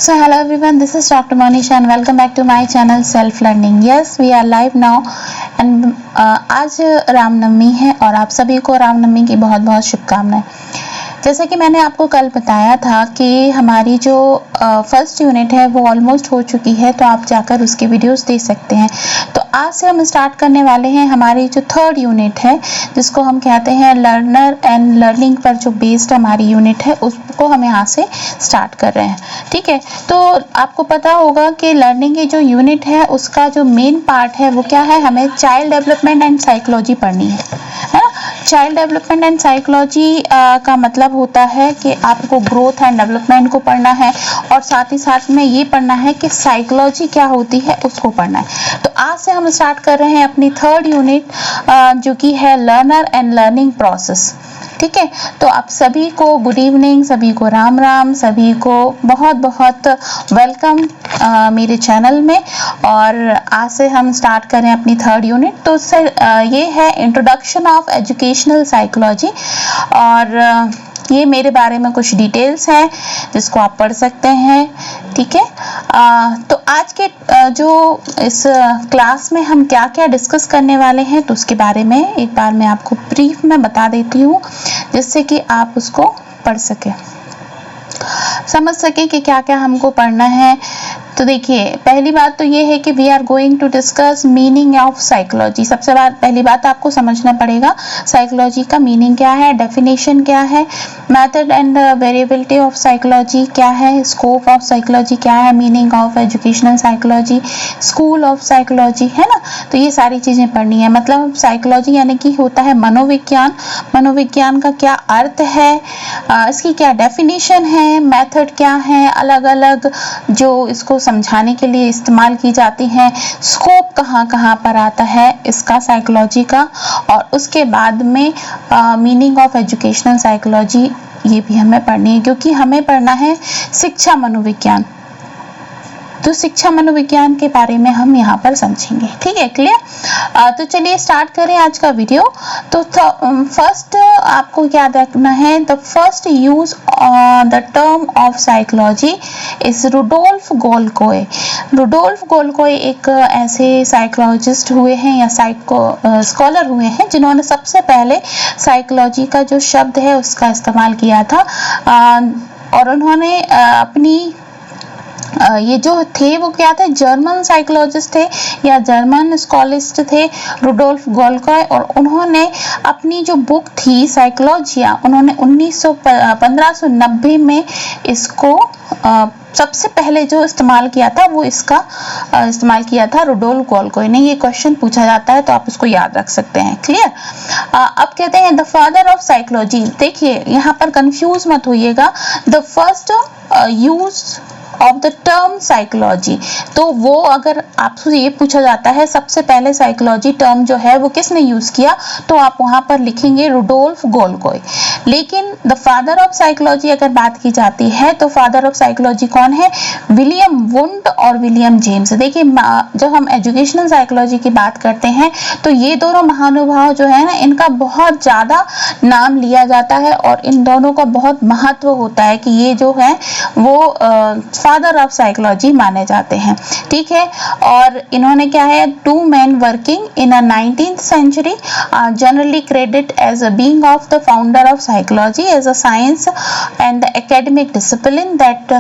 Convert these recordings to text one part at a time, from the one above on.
So hello everyone, this is Dr. Monisha and welcome back to my channel Self Learning. Yes, we are live now and आज रामनवमी है और आप सभी को रामनवमी की बहुत बहुत शुभकामनाएं। जैसा कि मैंने आपको कल बताया था कि हमारी जो फर्स्ट यूनिट है वो ऑलमोस्ट हो चुकी है, तो आप जाकर उसकी वीडियोस देख सकते हैं। तो आज से हम स्टार्ट करने वाले हैं हमारी जो थर्ड यूनिट है, जिसको हम कहते हैं लर्नर एंड लर्निंग पर जो बेस्ड हमारी यूनिट है, उसको हम यहाँ से स्टार्ट कर रहे हैं। ठीक है, तो आपको पता होगा कि लर्निंग की जो यूनिट है उसका जो मेन पार्ट है वो क्या है, हमें चाइल्ड डेवलपमेंट एंड साइकोलॉजी पढ़नी है ना। चाइल्ड डेवलपमेंट एंड साइकोलॉजी का मतलब होता है कि आपको ग्रोथ एंड डेवलपमेंट को पढ़ना है और साथ ही साथ में ये पढ़ना है कि साइकोलॉजी क्या होती है उसको पढ़ना है। तो आज से हम स्टार्ट कर रहे हैं अपनी थर्ड यूनिट जो कि है लर्नर एंड लर्निंग प्रोसेस। ठीक है, तो आप सभी को गुड इवनिंग, सभी को राम राम, सभी को बहुत बहुत वेलकम मेरे चैनल में। और आज से हम स्टार्ट करें अपनी थर्ड यूनिट। तो ये है इंट्रोडक्शन ऑफ एजुकेशनल साइकोलॉजी और ये मेरे बारे में कुछ डिटेल्स हैं जिसको आप पढ़ सकते हैं। ठीक है, तो आज के जो इस क्लास में हम क्या क्या डिस्कस करने वाले हैं तो उसके बारे में एक बार मैं आपको ब्रीफ में बता देती हूँ, जिससे कि आप उसको पढ़ सकें, समझ सकें कि क्या क्या हमको पढ़ना है। तो देखिए, पहली बात तो ये है कि we are going to discuss meaning of psychology. सबसे पहली बात आपको समझना पड़ेगा साइकोलॉजी का मीनिंग क्या है, डेफिनेशन क्या है, method and variability of psychology क्या है, स्कोप ऑफ साइकोलॉजी क्या है, meaning of educational psychology, school of psychology, है ना। तो ये सारी चीज़ें पढ़नी है। मतलब साइकोलॉजी यानी कि होता है मनोविज्ञान। मनोविज्ञान का क्या अर्थ है, इसकी क्या डेफिनेशन है, मेथड क्या है, अलग अलग जो इसको समझाने के लिए इस्तेमाल की जाती हैं, स्कोप कहाँ कहाँ पर आता है इसका साइकोलॉजी का, और उसके बाद में मीनिंग ऑफ एजुकेशनल साइकोलॉजी ये भी हमें पढ़नी है, क्योंकि हमें पढ़ना है शिक्षा मनोविज्ञान। तो शिक्षा मनोविज्ञान के बारे में हम यहाँ पर समझेंगे। ठीक है, क्लियर। तो चलिए स्टार्ट करें आज का वीडियो। तो फर्स्ट आपको क्या देखना है, the first use the term of psychology is Rudolf गोल्कोए। रुडोल्फ गोल्कोए एक ऐसे साइकोलॉजिस्ट हुए हैं या स्कॉलर हुए हैं जिन्होंने सबसे पहले साइकोलॉजी का जो शब्द है उसका इस्तेमाल किया था। और उन्होंने अपनी ये जो थे वो क्या थे, जर्मन साइकोलॉजिस्ट थे या जर्मन स्कॉलिस्ट थे, रुडोल्फ गोल्कोए। और उन्होंने अपनी जो बुक थी साइकोलॉजिया, उन्होंने 1590 में इसको सबसे पहले जो इस्तेमाल किया था वो इसका इस्तेमाल किया था रुडोल्फ गोल्कोए ने। ये क्वेश्चन पूछा जाता है तो आप इसको याद रख सकते हैं। क्लियर। अब कहते हैं द फादर ऑफ साइकोलॉजी। देखिए यहाँ पर कंफ्यूज मत होइएगा, the first use of the term psychology. तो वो अगर आपसे ये पूछा जाता है सबसे पहले साइकोलॉजी टर्म जो है वो किसने यूज किया, तो आप वहां पर लिखेंगे रुडोल्फ गोल्कोए। लेकिन द फादर ऑफ साइकोलॉजी अगर बात की जाती है तो फादर ऑफ साइकोलॉजी कौन है, विलियम वुंड और विलियम जेम्स। देखिए जब हम एजुकेशनल साइकोलॉजी की बात करते हैं तो ये दोनों महानुभाव जो है ना, इनका बहुत ज्यादा नाम लिया जाता है और इन दोनों का बहुत महत्व होता है कि ये जो है वो फादर ऑफ साइकोलॉजी माने जाते हैं। ठीक है, और इन्होंने क्या है, two man working in a 19th century generally credit as a being of the founder of psychology as a science and the academic discipline that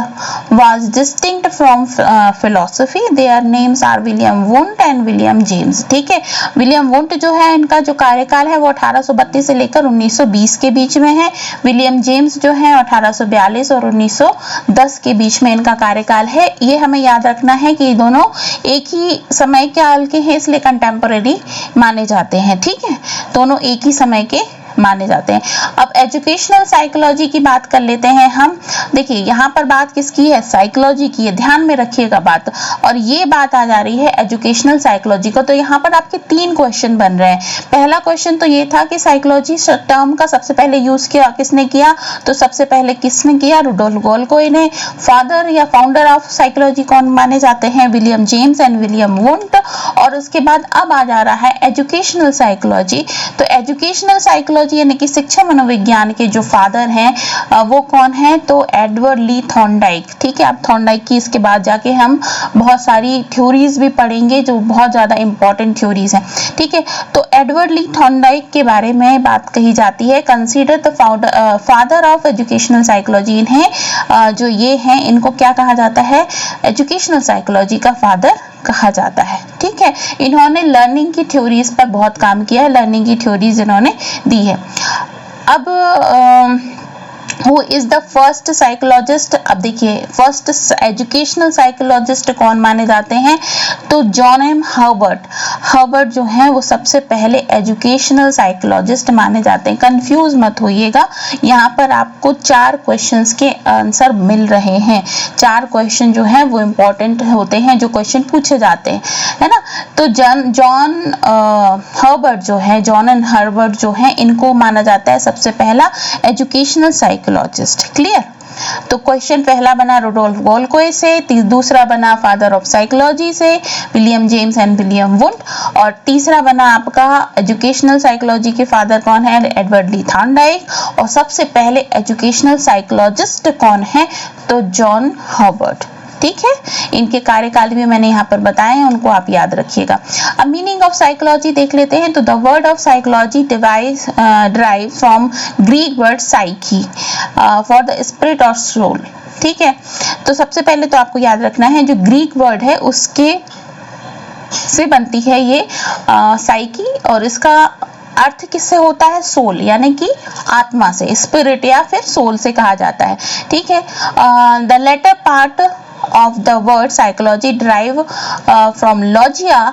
was distinct from philosophy. Their names are William Wundt and William James. ठीक है, William wound जो है इनका जो कार्यकाल है वो 1832 से लेकर 1920 के बीच में है। विलियम जेम्स जो है 1842 और 1910 के बीच में इनका कार्यकाल है। ये हमें याद रखना है कि ये दोनों एक ही समय काल के हैं, इसलिए कंटेम्पोरेरी माने जाते हैं। ठीक है, दोनों एक ही समय के माने जाते हैं। अब एजुकेशनल साइकोलॉजी की बात कर लेते हैं हम। देखिए यहाँ पर बात किसकी है, साइकोलॉजी की है, ध्यान में रखिएगा बात। और ये बात आ जा रही है एजुकेशनल साइकोलॉजी को। तो यहाँ पर आपके 3 क्वेश्चन बन रहे हैं। पहला क्वेश्चन तो ये था कि साइकोलॉजी टर्म का सबसे पहले यूज किया किसने किया, तो सबसे पहले किसने किया, रुडोल्फ गोल्कोए ने। फादर या फाउंडर ऑफ साइकोलॉजी कौन माने जाते हैं, William James and William wound. और उसके बाद अब आ जा रहा है एजुकेशनल साइकोलॉजी। तो एजुकेशनल साइकोलॉजी साइकोलॉजी यानी कि शिक्षा मनोविज्ञान के जो फादर हैं वो कौन है, तो एडवर्ड ली थॉर्नडाइक। ठीक है, आप थॉर्नडाइक की इसके बाद जाके हम बहुत सारी थ्योरीज भी पढ़ेंगे जो बहुत ज्यादा इंपॉर्टेंट थ्योरीज हैं। ठीक है, तो एडवर्ड ली थॉर्नडाइक के बारे में बात कही जाती है, consider the father of educational psychology. इन्हें जो ये हैं इनको क्या कहा जाता है, एजुकेशनल साइकोलॉजी का फादर कहा जाता है। ठीक है, इन्होंने लर्निंग की थ्योरीज पर बहुत काम किया है, लर्निंग की थ्योरीज इन्होंने दी है। अब Who is the first psychologist? अब देखिए फर्स्ट एजुकेशनल साइकोलॉजिस्ट कौन माने जाते हैं, तो जॉन एम हर्बर्ट। हर्बर्ट जो है वो सबसे पहले एजुकेशनल साइकोलॉजिस्ट माने जाते हैं। कंफ्यूज मत होइएगा, यहाँ पर आपको 4 क्वेश्चंस के आंसर मिल रहे हैं। 4 क्वेश्चन जो है वो इम्पोर्टेंट होते हैं, जो क्वेश्चन पूछे जाते हैं, है ना। तो जॉन हर्बर्ट जो है, जॉन एंड हर्बर्ट जो है, इनको माना जाता है सबसे पहला एजुकेशनल साइकोलॉजिस्ट। क्लियर। तो क्वेश्चन पहला बना रुडोल्फ गोल्कोए से, दूसरा बना फादर ऑफ साइकोलॉजी से William James and William wound, और तीसरा बना आपका एजुकेशनल साइकोलॉजी के फादर कौन है, एडवर्ड ली थॉर्नडाइक, और सबसे पहले एजुकेशनल साइकोलॉजिस्ट कौन है, तो जॉन हर्बर्ट। ठीक है, इनके कार्यकाल भी मैंने यहाँ पर बताए हैं, उनको आप याद रखिएगा। अब मीनिंग ऑफ साइकोलॉजी देख लेते हैं। तो the word of psychology derive from Greek word psyche for the spirit और सोल। ठीक है, तो सबसे पहले तो आपको याद रखना है जो ग्रीक वर्ड है उसके से बनती है ये साइकी, और इसका अर्थ किससे होता है, सोल यानी कि आत्मा से, स्पिरिट या फिर सोल से कहा जाता है। ठीक है, the latter part of the word psychology derive from logia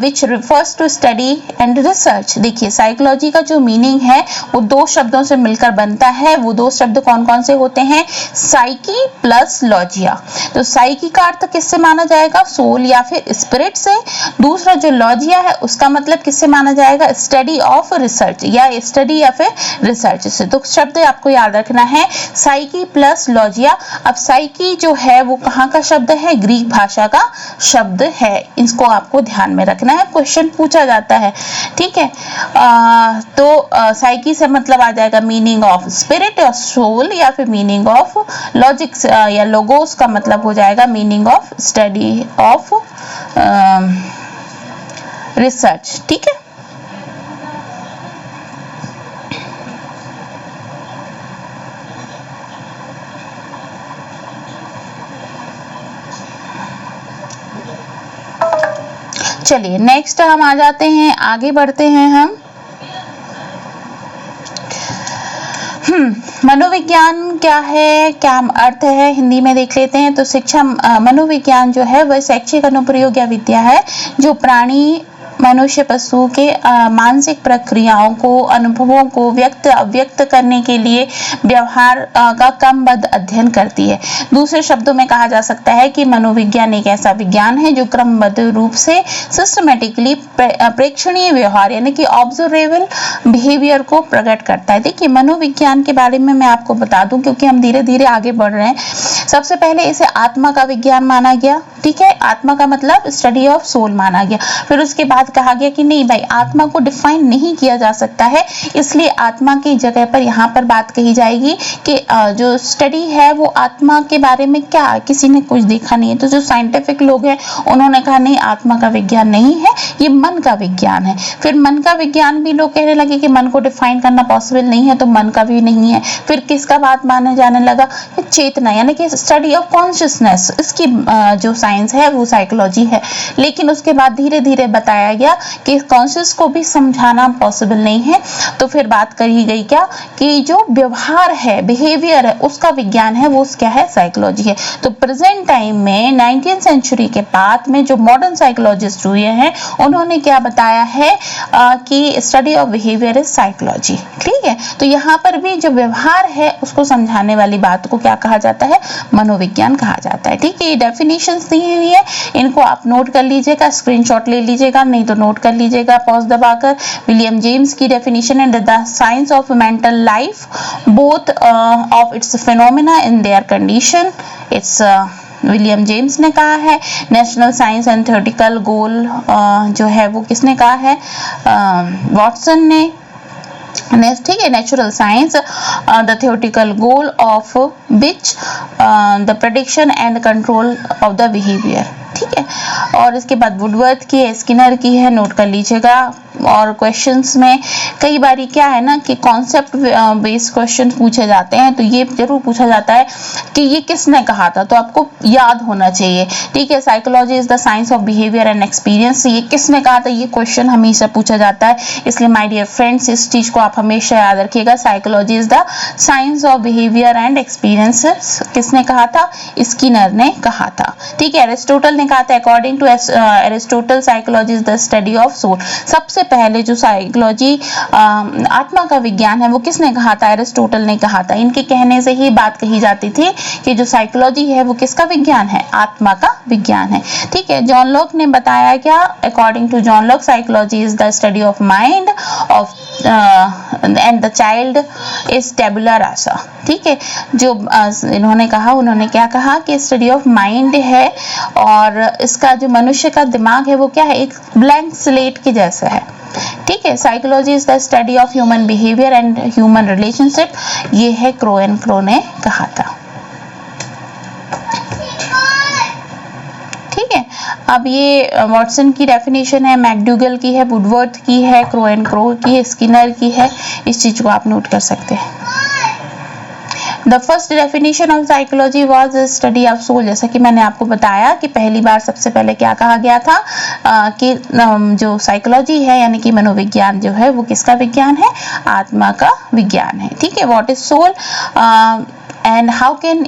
which refers to study and research। देखिए साइकोलॉजी का जो मीनिंग है वो 2 शब्दों से मिलकर बनता है। वो 2 शब्द कौन कौन से होते हैं, साइकी प्लस लॉजिया। तो साइकी का अर्थ किससे माना जाएगा, सोल या फिर स्पिरिट से। दूसरा जो लॉजिया है उसका मतलब किससे माना जाएगा, स्टडी ऑफ रिसर्च या स्टडी या फिर रिसर्च से। तो शब्द आपको याद रखना है साइकी प्लस लॉजिया। अब साइकी जो है वो कहाँ का शब्द है, ग्रीक भाषा का शब्द है। इसको आपको ध्यान में रखना है, क्वेश्चन पूछा जाता है। ठीक है, तो साइकी से मतलब आ जाएगा मीनिंग ऑफ स्पिरिट और सोल, या फिर मीनिंग ऑफ लॉजिक्स या लोगोस का मतलब हो जाएगा meaning of study of research. ठीक है, चलिए नेक्स्ट हम आ जाते हैं, आगे बढ़ते हैं हम। मनोविज्ञान क्या है, क्या अर्थ है, हिंदी में देख लेते हैं। तो शिक्षा मनोविज्ञान जो है वह शैक्षिक अनुप्रयोग या विद्या है जो प्राणी, मनुष्य, पशु के मानसिक प्रक्रियाओं को, अनुभवों को व्यक्त अव्यक्त करने के लिए व्यवहार का क्रमबद्ध अध्ययन करती है। दूसरे शब्दों में कहा जा सकता है कि मनोविज्ञान एक ऐसा विज्ञान है जो क्रमबद्ध रूप से सिस्टमेटिकली प्रेक्षणीय व्यवहार यानी कि ऑब्जर्वेबल बिहेवियर को प्रकट करता है। देखिए मनोविज्ञान के बारे में मैं आपको बता दूं क्योंकि हम धीरे धीरे आगे बढ़ रहे हैं। सबसे पहले इसे आत्मा का विज्ञान माना गया। ठीक है, आत्मा का मतलब स्टडी ऑफ सोल माना गया। फिर उसके बाद कहा गया कि नहीं भाई, आत्मा को डिफाइन नहीं किया जा सकता है, इसलिए आत्मा की जगह पर यहाँ पर बात कही जाएगी कि जो स्टडी है वो आत्मा के बारे में क्या, किसी ने कुछ देखा नहीं है। तो जो साइंटिफिक लोग हैं उन्होंने कहा नहीं, आत्मा का विज्ञान नहीं है, ये मन का विज्ञान है। फिर मन का विज्ञान भी लोग कहने लगे कि मन को डिफाइन करना पॉसिबल नहीं है, तो मन का भी नहीं है। फिर किसका बात माना जाने लगा, चेतना यानी कि स्टडी ऑफ कॉन्शियसनेस, इसकी जो साइंस है वो साइकोलॉजी है। लेकिन उसके बाद धीरे धीरे बताया गया कि कॉन्शियस को भी समझाना पॉसिबल नहीं है, तो फिर बात करी गई क्या कि जो व्यवहार है, बिहेवियर है, उसका विज्ञान है, वो क्या है, साइकोलॉजी है। तो प्रेजेंट टाइम में 19वीं सेंचुरी के बाद में जो मॉडर्न साइकोलॉजिस्ट हुए हैं उन्होंने क्या बताया है कि study of behaviour is psychology. ठीक है, तो यहाँ पर भी जो व्यवहार है उसको समझाने वाली बात को क्या कहा जाता है, मनोविज्ञान कहा जाता है। ठीक है, ये डेफिनेशंस दी हुई है, इनको आप नोट कर लीजिएगा, स्क्रीनशॉट ले लीजिएगा, नहीं तो नोट कर लीजिएगा पॉज दबाकर। विलियम जेम्स की डेफिनेशन है the science of mental life both of its phenomena in their condition. It's William James ने कहा है। नेशनल साइंस एंड थ्योरेटिकल गोल जो है वो किसने कहा है, वॉटसन ने। नेक्स्ट, ठीक है, natural science, the theoretical goal of which the prediction and control of the behaviour, ठीक है। और इसके बाद वुडवर्थ की है, स्किनर की है, नोट कर लीजिएगा। और क्वेश्चंस में कई बारी क्या है ना कि कॉन्सेप्ट बेस्ड क्वेश्चन पूछे जाते हैं, तो ये जरूर पूछा जाता है कि ये किसने कहा था, तो आपको याद होना चाहिए, ठीक है। Psychology is the science of behaviour and experience, ये किसने कहा था, ये क्वेश्चन हमेशा पूछा जाता है। इसलिए माय डियर फ्रेंड्स, इस चीज को आप हमेशा याद रखिएगा। Psychology is the science of behaviour and experiences, किसने कहा था, स्किनर ने कहा था, ठीक है। एरिस्टोटल ने कहा था, according to Aristotle psychology is the study of soul. सबसे पहले जो साइकोलॉजी आत्मा का विज्ञान है वो किसने कहा था, एरिस्टोटल ने कहा था। इनके कहने से ही बात कही जाती थी कि जो साइकोलॉजी है वो किसका विज्ञान है, आत्मा का विज्ञान है, ठीक है। जॉन लॉक ने बताया क्या, according to John Locke, psychology is the study of mind of and the child is tabula rasa, ठीक है। जो इन्होंने कहा, उन्होंने क्या कहा कि स्टडी ऑफ माइंड है, और इसका जो मनुष्य का दिमाग है वो क्या है, एक ब्लैंक स्लेट के जैसा है, ठीक है। Psychology is the study of human behaviour and human relationship, ये है क्रो एंड क्रो ने कहा था, ठीक है। अब ये वॉटसन की डेफिनेशन है, मैकडूगल की है, वुडवर्थ की है, क्रो एंड क्रो की है, स्किनर की है, इस चीज को आप नोट कर सकते हैं। The first definition of psychology was a study of soul, जैसा कि मैंने आपको बताया कि पहली बार सबसे पहले क्या कहा गया था कि जो साइकोलॉजी है यानी कि मनोविज्ञान जो है वो किसका विज्ञान है, आत्मा का विज्ञान है, ठीक है। What is soul and how can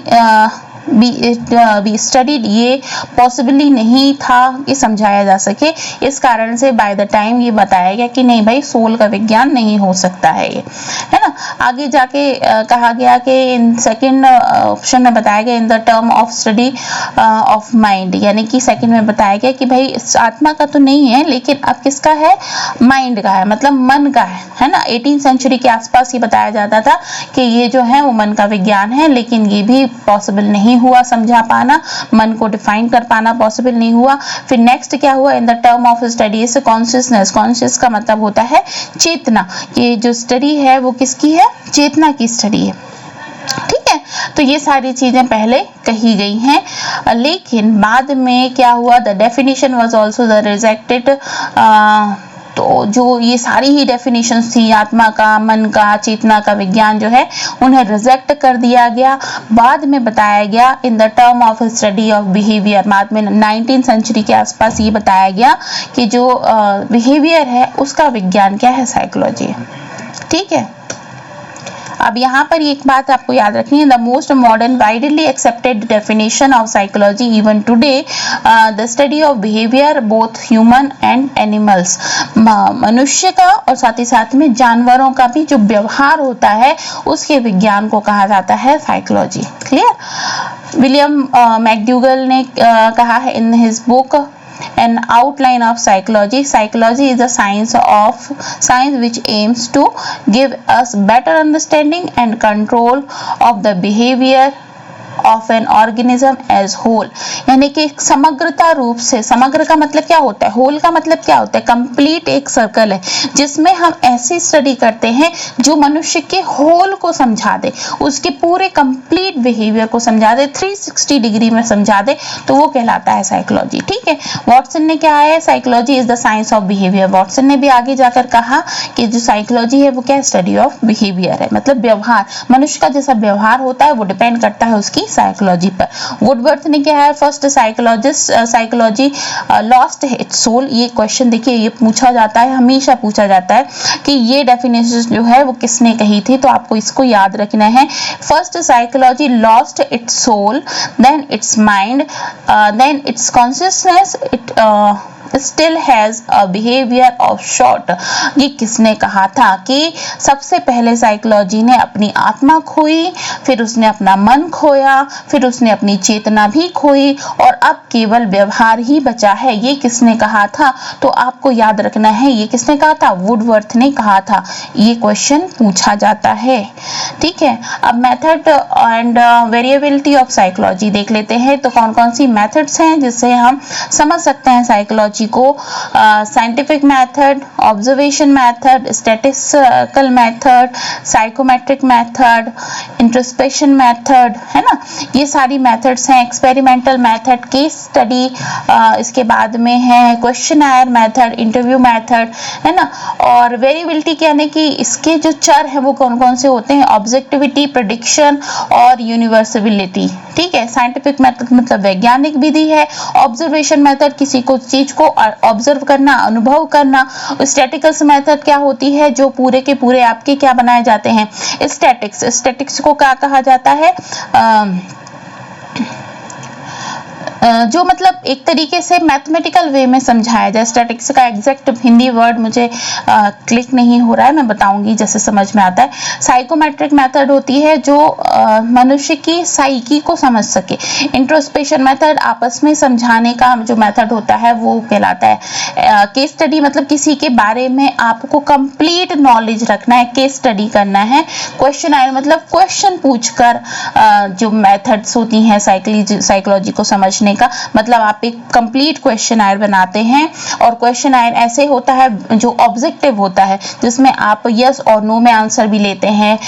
be studied, ये पॉसिबली नहीं था कि समझाया जा सके, इस कारण से बाय द टाइम ये बताया गया कि नहीं भाई, सोल का विज्ञान नहीं हो सकता है ये, है ना। आगे जाके कहा गया कि इन सेकंड ऑप्शन में बताया गया in the term of study of mind, यानी कि सेकंड में बताया गया कि भाई आत्मा का तो नहीं है लेकिन अब किसका है, माइंड का है, मतलब मन का है ना। 18th सेंचुरी के आसपास ये बताया जाता था कि ये जो है वो मन का विज्ञान है, लेकिन ये भी पॉसिबल नहीं हुआ समझा पाना, मन को डिफाइन कर पाना पॉसिबल नहीं हुआ। फिर नेक्स्ट क्या हुआ, in the term of study is consciousness, conscious का मतलब होता है चेतना, ये जो स्टडी है वो किसकी है, चेतना की स्टडी है, ठीक है। तो ये सारी चीजें पहले कही गई हैं, लेकिन बाद में क्या हुआ, the definition was also the rejected, तो जो ये सारी ही डेफिनेशंस थी आत्मा का, मन का, चेतना का विज्ञान जो है उन्हें रिजेक्ट कर दिया गया। बाद में बताया गया in the term of study of behaviour, बाद में 19th सेंचुरी के आसपास ये बताया गया कि जो बिहेवियर है उसका विज्ञान क्या है, साइकोलॉजी है, ठीक है। अब यहाँ पर एक बात आपको याद रखनी है, the most modern widely accepted definition of psychology even today the study of behaviour both human and animals, मनुष्य का और साथ ही साथ में जानवरों का भी जो व्यवहार होता है उसके विज्ञान को कहा जाता है साइकोलॉजी, क्लियर। विलियम मैकडूगल ने कहा है in his book an outline of psychology, psychology is a science which aims to give us better understanding and control of the behavior of an organism as whole, यानी कि समग्रता रूप से, समग्र का मतलब क्या होता है, होल का मतलब क्या होता है, कंप्लीट एक सर्कल है जिसमें हम ऐसी स्टडी करते हैं जो मनुष्य के होल को समझा दे, उसके पूरे कंप्लीट बिहेवियर को समझा दे, 360 डिग्री में समझा दे, तो वो कहलाता है साइकोलॉजी, ठीक है। वॉटसन ने क्या है, psychology is the science of behaviour, Watson ने भी आगे जाकर कहा कि जो साइकोलॉजी है वो क्या, स्टडी ऑफ बिहेवियर है, मतलब व्यवहार, मनुष्य का जैसा व्यवहार होता है वो डिपेंड करता है उसकी साइकोलॉजी पर। वुडवर्थ ने क्या है, first psychologist, psychology lost its soul, ये क्वेश्चन देखिए ये पूछा जाता है, हमेशा पूछा जाता है कि ये डेफिनेशन जो है वो किसने कही थी, तो आपको इसको याद रखना है। First psychology lost its soul, then its mind, then its consciousness, it still has a behavior of short, ये किसने कहा था कि सबसे पहले साइकोलॉजी ने अपनी आत्मा खोई, फिर उसने अपना मन खोया, फिर उसने अपनी चेतना भी खोई और अब केवल व्यवहार ही बचा है, ये किसने कहा था, तो आपको याद रखना है ये किसने कहा था, वुडवर्थ ने कहा था, ये क्वेश्चन पूछा जाता है, ठीक है। अब method and variability of psychology देख लेते हैं, तो कौन कौन सी मेथड्स हैं जिससे हम समझ सकते हैं साइकोलॉजी साइकोलॉजी को scientific method, observation method, statistical method, psychometric method, introspection method, है ना, ये सारी मेथड्स हैं। एक्सपेरिमेंटल मेथड, केस स्टडी, इसके बाद में है क्वेश्चनर मेथड, इंटरव्यू मेथड, है ना। और वेरिएबिलिटी यानी कि इसके जो चर है वो कौन कौन से होते हैं, ऑब्जेक्टिविटी, प्रेडिक्शन और यूनिवर्सबिलिटी। ठीक है, साइंटिफिक मेथड मतलब वैज्ञानिक विधि है, ऑब्जर्वेशन मेथड किसी को चीज को ऑब्जर्व करना, अनुभव करना। स्टैटिक्स मेथड क्या होती है, जो पूरे के पूरे आपके क्या बनाए जाते हैं, स्टैटिक्स। स्टैटिक्स को क्या कहा जाता है, जो मतलब एक तरीके से मैथमेटिकल वे में समझाया जाए। स्टैटिक्स का एग्जैक्ट हिंदी वर्ड मुझे क्लिक नहीं हो रहा है, मैं बताऊंगी जैसे समझ में आता है। साइकोमेट्रिक मेथड होती है जो मनुष्य की साइकी को समझ सके। इंट्रोस्पेक्शन मेथड आपस में समझाने का जो मेथड होता है वो कहलाता है। केस स्टडी मतलब किसी के बारे में आपको कंप्लीट नॉलेज रखना है, केस स्टडी करना है। क्वेश्चनर मतलब क्वेश्चन पूछकर जो मेथड्स होती हैं साइकोलॉजी को समझने का, मतलब आप एक कंप्लीट क्वेश्चनर बनाते हैं। और क्वेश्चनर ऐसे होता है जो ऑब्जेक्टिव होता है, जिसमें आप यस और नो में आंसर भी लेते हैं,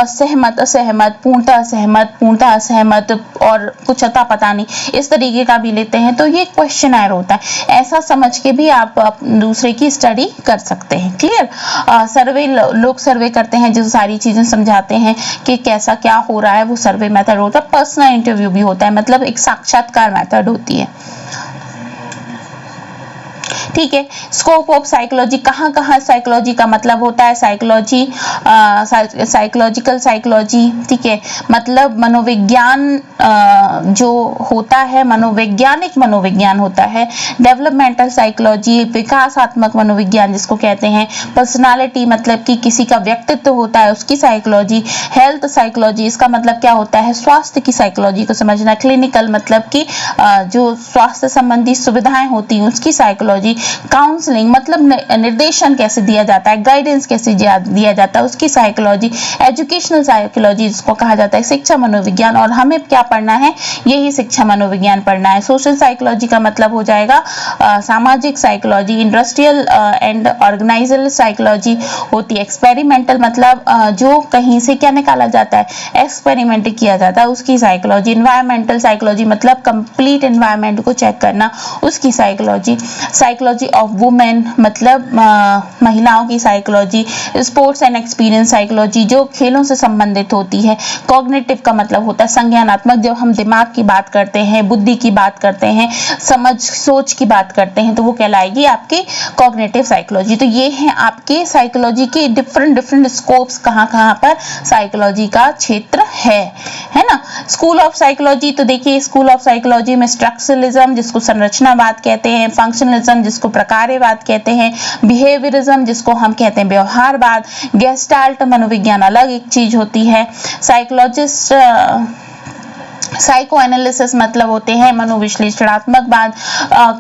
सहमत, असहमत, पूर्णतः सहमत, पूर्णतः असहमत और कुछ अता पता नहीं, इस तरीके का भी लेते हैं। तो ये क्वेश्चनर होता है। ऐसा समझ के भी आप दूसरे की स्टडी कर सकते हैं। क्लियर। सर्वे, लोग सर्वे करते हैं जो सारी चीजें समझाते हैं कि कैसा क्या हो रहा है, वो सर्वे मेथड होता है। पर्सनल इंटरव्यू भी होता है, मतलब एक साक्षात्कार मेथड होती है। ठीक है। स्कोप ऑफ साइकोलॉजी, कहाँ कहाँ साइकोलॉजी का मतलब होता है, साइकोलॉजी, साइकोलॉजिकल साइकोलॉजी, ठीक है, मतलब मनोविज्ञान जो होता है, मनोवैज्ञानिक मनोविज्ञान होता है। डेवलपमेंटल साइकोलॉजी, विकासात्मक मनोविज्ञान जिसको कहते हैं। पर्सनालिटी मतलब कि किसी का व्यक्तित्व होता है, उसकी साइकोलॉजी। हेल्थ साइकोलॉजी, इसका मतलब क्या होता है, स्वास्थ्य की साइकोलॉजी को समझना। क्लिनिकल मतलब कि जो स्वास्थ्य संबंधी सुविधाएं होती हैं उसकी साइकोलॉजी। काउंसलिंग मतलब निर्देशन कैसे दिया जाता है, गाइडेंस कैसे दिया जाता है, उसकी साइकोलॉजी। एजुकेशनल साइकोलॉजी जिसको कहा जाता है शिक्षा मनोविज्ञान, और हमें क्या पढ़ना है, यही शिक्षा मनोविज्ञान पढ़ना है। सोशल साइकोलॉजी का मतलब हो जाएगा सामाजिक साइकोलॉजी। इंडस्ट्रियल एंड ऑर्गेनाइजल साइकोलॉजी होती है। एक्सपेरिमेंटल मतलब जो कहीं से क्या निकाला जाता है, एक्सपेरिमेंट किया जाता है, उसकी साइकोलॉजी। इन्वायरमेंटल साइकोलॉजी मतलब कंप्लीट एनवायरमेंट को चेक करना, उसकी साइकोलॉजी। साइकोलॉजी ऑफ वुमेन मतलब महिलाओं की psychology. Sports and experience psychology जो खेलों से संबंधित होती है। कॉग्निटिव का मतलब होता है संज्ञानात्मक, जब हम दिमाग की बात करते हैं, बुद्धि की बात करते हैं, समझ सोच की बात करते हैं, तो वो कहलाएगी आपकी कॉग्निटिव साइकोलॉजी। तो ये है आपके साइकोलॉजी के डिफरेंट स्कोप्स, कहाँ कहाँ पर साइकोलॉजी का क्षेत्र है ना। स्कूल ऑफ साइकोलॉजी, तो देखिए स्कूल ऑफ साइकोलॉजी में स्ट्रक्चरलिज्म जिसको संरचनावाद कहते हैं, फंक्शनलिज्म जिसको प्रकार्यवाद कहते हैं, बिहेवियरिज्म जिसको हम कहते हैं व्यवहारवाद, गेस्टाल्ट मनोविज्ञान अलग एक चीज होती है। साइकोलॉजिस्ट साइको एनालिसिस मतलब होते हैं मनोविश्लेषणात्मक बात।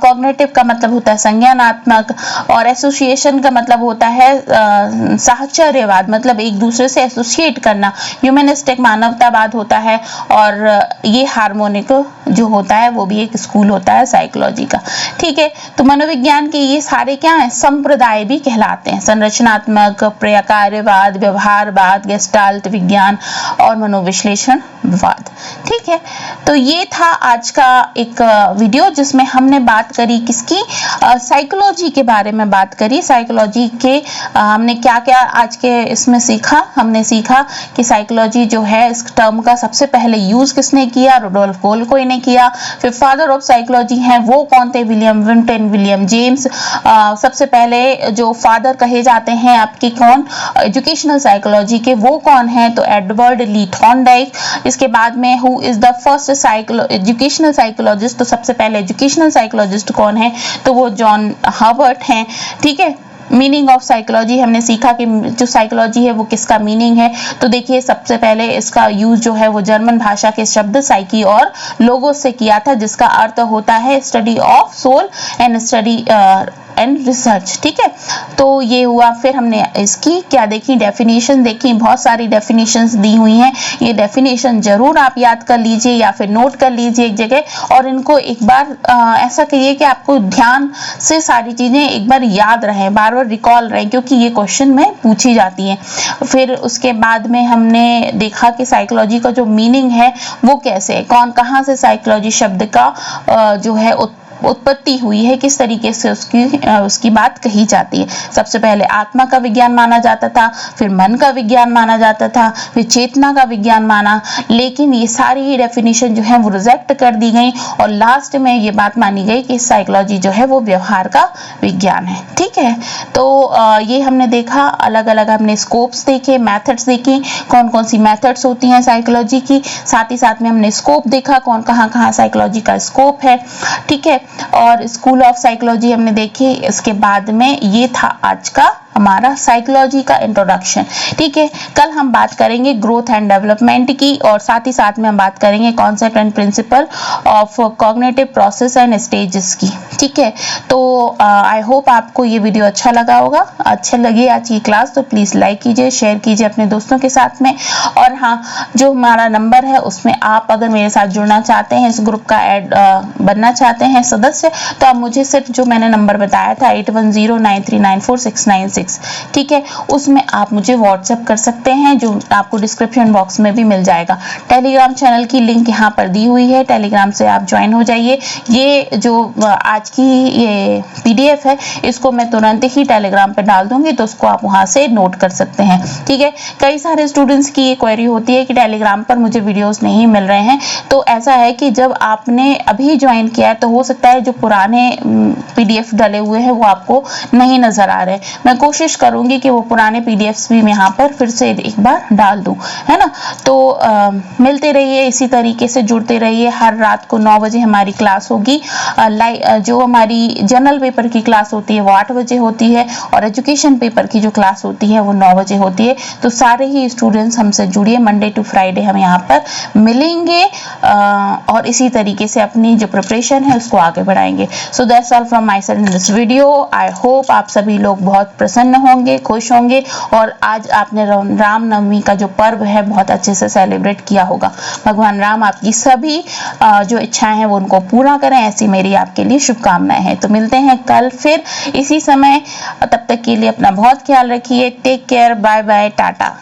कॉग्निटिव का मतलब होता है संज्ञानात्मक, और एसोसिएशन का मतलब होता है साहचर्यवाद, मतलब एक दूसरे से एसोसिएट करना। ह्यूमनिस्टिक मानवतावाद होता है, और ये हार्मोनिक जो होता है वो भी एक स्कूल होता है साइकोलॉजी का। ठीक है, तो मनोविज्ञान के ये सारे क्या है, संप्रदाय भी कहलाते हैं। संरचनात्मक, प्रकार्यवाद, व्यवहारवाद, गेस्टाल्ट विज्ञान और मनोविश्लेषणवाद। ठीक है, तो ये था आज का एक वीडियो जिसमें हमने बात करी किसकी, साइकोलॉजी के बारे में बात करी। साइकोलॉजी के हमने क्या क्या आज के इसमें सीखा। हमने सीखा कि साइकोलॉजी जो है इस टर्म का सबसे पहले यूज किसने किया, रुडोल्फ गोल्कोई ने किया। फिर फादर ऑफ साइकोलॉजी हैं वो कौन थे, विलियम विंटन, विलियम जेम्स। सबसे पहले जो फादर कहे जाते हैं आपकी कौन, एजुकेशनल साइकोलॉजी के, वो कौन है, तो एडवर्ड ली थॉर्नडाइक। इसके बाद में who is the first educational psychologist, तो सबसे पहले एजुकेशनल साइकोलॉजिस्ट कौन है, तो वो जॉन हार्वर्ट हैं। ठीक है, मीनिंग ऑफ साइकोलॉजी हमने सीखा कि जो साइकोलॉजी है वो किसका मीनिंग है। तो देखिए सबसे पहले इसका यूज जो है वो जर्मन भाषा के शब्द साइकी और लोगोस से किया था, जिसका अर्थ होता है study of soul and study and research. ठीक है, तो ये हुआ। फिर हमने इसकी क्या देखी, डेफिनेशन देखी। बहुत सारी डेफिनेशंस दी हुई हैं, ये डेफिनेशन जरूर आप याद कर लीजिए या फिर नोट कर लीजिए एक जगह, और इनको एक बार ऐसा करिए कि आपको ध्यान से सारी चीजें एक बार याद रहें, बार बार रिकॉल रहें, क्योंकि ये क्वेश्चन में पूछी जाती हैं। फिर उसके बाद में हमने देखा कि साइकोलॉजी का जो मीनिंग है वो कैसे है, कहाँ से साइकोलॉजी शब्द का जो है उत्पत्ति हुई है, किस तरीके से उसकी बात कही जाती है। सबसे पहले आत्मा का विज्ञान माना जाता था, फिर मन का विज्ञान माना जाता था, फिर चेतना का विज्ञान माना, लेकिन ये सारी डेफिनेशन जो है वो रिजेक्ट कर दी गई और लास्ट में ये बात मानी गई कि साइकोलॉजी जो है वो व्यवहार का विज्ञान है। ठीक है, तो ये हमने देखा, अलग अलग हमने स्कोप्स देखे, मेथड्स देखी, कौन कौन सी मेथड्स होती हैं साइकोलॉजी की, साथ ही साथ में हमने स्कोप देखा, कहाँ साइकोलॉजी का स्कोप है। ठीक है, और स्कूल ऑफ साइकोलॉजी हमने देखी। इसके बाद में ये था आज का हमारा साइकोलॉजी का इंट्रोडक्शन। ठीक है, कल हम बात करेंगे ग्रोथ एंड डेवलपमेंट की, और साथ ही साथ में हम बात करेंगे concept and principle of cognitive process and stages की। ठीक है, तो आई होप आपको ये वीडियो अच्छा लगा होगा। अच्छा लगे आज की क्लास तो प्लीज लाइक कीजिए, शेयर कीजिए अपने दोस्तों के साथ में, और हाँ, जो हमारा नंबर है उसमें आप अगर मेरे साथ जुड़ना चाहते हैं, इस ग्रुप का ऐड बनना चाहते हैं सदस्य, तो आप मुझे सिर्फ जो मैंने नंबर बताया था 8109394696, ठीक है, उसमें आप मुझे व्हाट्सएप कर सकते हैं, जो आपको डिस्क्रिप्शन बॉक्स में भी मिल जाएगा। टेलीग्राम चैनल की लिंक यहाँ पर दी हुई है, टेलीग्राम से आप ज्वाइन हो जाइए। ये जो आज की ये पीडीएफ है इसको मैं तुरंत ही टेलीग्राम पे डाल दूंगी, तो उसको आप वहां से नोट कर सकते हैं। ठीक है, कई सारे स्टूडेंट्स की ये क्वेरी होती है कि टेलीग्राम पर मुझे वीडियोस नहीं मिल रहे हैं, तो ऐसा है कि जब आपने अभी ज्वाइन किया है तो हो सकता है जो पुराने पीडीएफ डले हुए हैं वो आपको नहीं नजर आ रहे। मैं कोशिश करूंगी कि वो पुराने पीडीएफ्स भी मैं यहाँ पर फिर से एक बार डाल दूं, है ना। तो मिलते रहिए, इसी तरीके से जुड़ते रहिए। हर रात को 9 बजे हमारी क्लास होगी। जो हमारी जनरल पेपर की क्लास होती है वो 8 बजे होती है, और एजुकेशन पेपर की जो क्लास होती है वो 9 बजे होती है। तो सारे ही स्टूडेंट्स हमसे जुड़िए, मंडे टू फ्राइडे हम यहाँ पर मिलेंगे और इसी तरीके से अपनी जो प्रिपरेशन है उसको आगे बढ़ाएंगे। So that's all from my side in this video. I hope आप सभी लोग बहुत प्रसन्न होंगे, खुश होंगे, और आज आपने रामनवमी का जो पर्व है बहुत अच्छे से सेलिब्रेट किया होगा। भगवान राम आपकी सभी जो इच्छाएं हैं वो उनको पूरा करें, ऐसी मेरी आपके लिए शुभकामनाएं हैं। तो मिलते हैं कल फिर इसी समय, तब तक के लिए अपना बहुत ख्याल रखिए। Take care, bye bye, Tata.